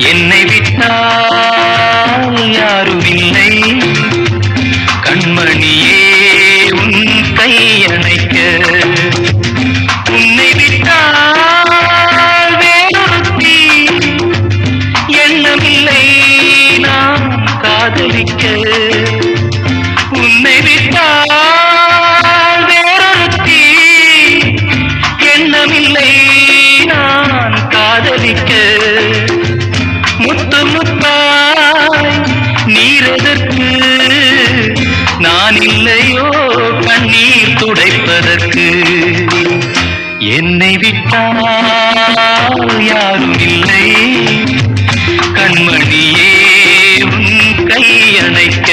என்னை விட்டால் யாரும் இல்லை கண்மணியே உன் கை அணைக்க உன்னை விட்டால் வேறொருத்தி எண்ணமில்லை நான் காதலிக்க உன்னை விட்டால் வேறொருத்தி எண்ணமில்லை நான் காதலிக்க முத்து முத்தாய் நீரெதற்கு நான் இல்லையோ கண்ணீர் துடைப்பதற்கு என்னை விட்டால் யாரும் இல்லை கண்மணியே உன் கை அணைக்க